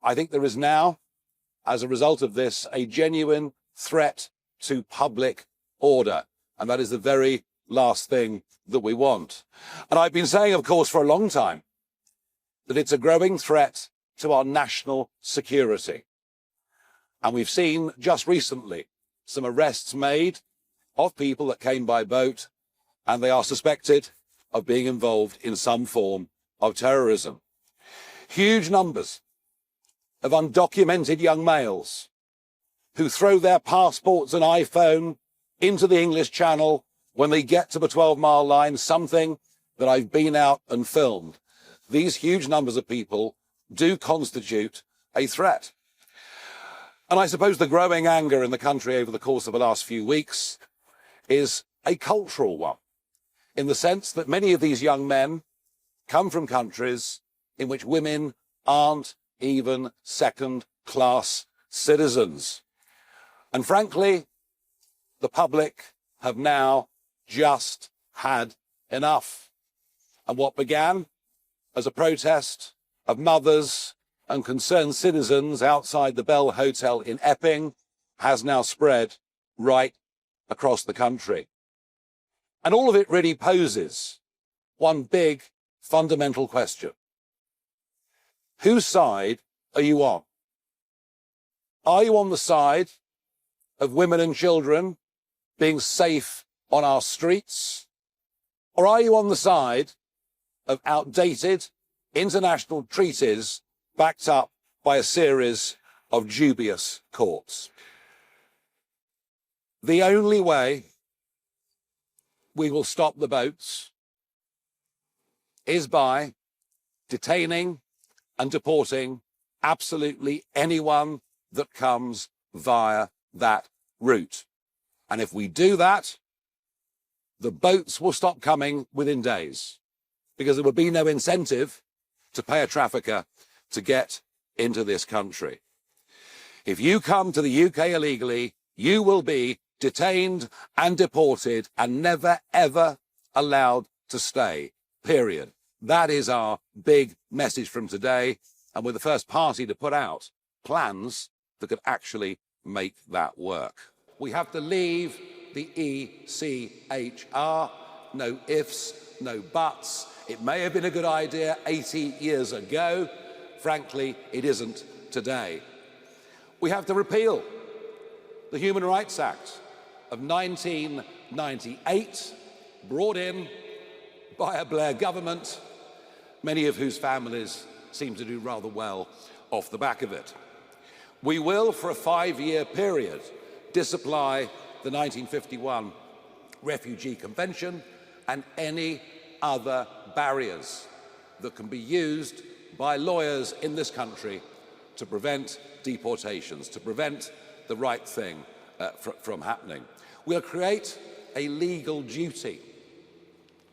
I think there is now, as a result of this, a genuine threat to public order. And that is the very last thing that we want. And I've been saying, of course, for a long time, that it's a growing threat to our national security. And we've seen just recently some arrests made of people that came by boat, and they are suspected of being involved in some form of terrorism. Huge numbers of undocumented young males who throw their passports and iPhone into the English Channel when they get to the 12-mile line, something that I've been out and filmed. These huge numbers of people do constitute a threat. And I suppose the growing anger in the country over the course of the last few weeks is a cultural one, in the sense that many of these young men come from countries in which women aren't even second-class citizens. And frankly, the public have now just had enough. And what began as a protest of mothers and concerned citizens outside the Bell Hotel in Epping has now spread right across the country. And all of it really poses one big fundamental question. Whose side are you on? Are you on the side of women and children being safe on our streets? Or are you on the side of outdated international treaties backed up by a series of dubious courts? The only way we will stop the boats is by detaining and deporting absolutely anyone that comes via that route. And if we do that, the boats will stop coming within days, because there would be no incentive to pay a trafficker to get into this country. If you come to the UK illegally, you will be detained and deported and never, ever allowed to stay, period. That is our big message from today, and we're the first party to put out plans that could actually make that work. We have to leave the ECHR. No ifs, no buts. It may have been a good idea 80 years ago. Frankly, it isn't today. We have to repeal the Human Rights Act of 1998, brought in by a Blair government, many of whose families seem to do rather well off the back of it. We will, for a 5-year period, disapply the 1951 Refugee Convention and any other barriers that can be used by lawyers in this country to prevent deportations, to prevent the right thing from happening. We'll create a legal duty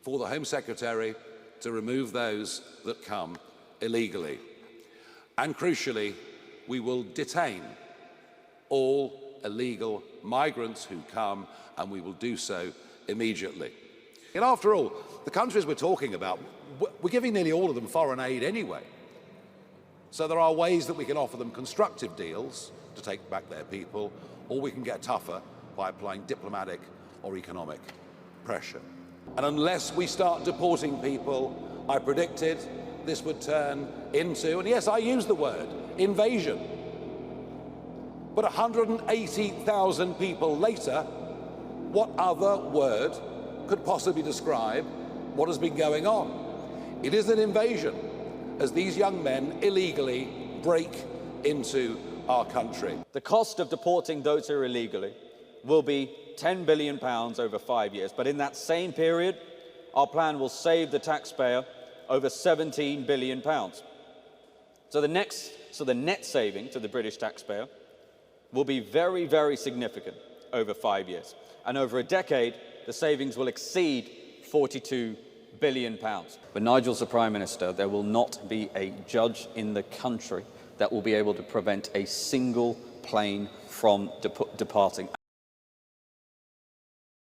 for the Home Secretary to remove those that come illegally. And crucially, we will detain all illegal migrants who come, and we will do so immediately. And after all, the countries we're talking about, we're giving nearly all of them foreign aid anyway. So there are ways that we can offer them constructive deals to take back their people, or we can get tougher by applying diplomatic or economic pressure. And unless we start deporting people, I predicted this would turn into, and yes, I use the word, invasion. But 180,000 people later, what other word could possibly describe what has been going on? It is an invasion, as these young men illegally break into our country. The cost of deporting those who are illegally will be £10 billion over 5 years, but in that same period, our plan will save the taxpayer over £17 billion. So the net saving to the British taxpayer will be very, very significant over 5 years. And over a decade, the savings will exceed £42 billion. But Nigel's the Prime Minister. There will not be a judge in the country that will be able to prevent a single plane from departing.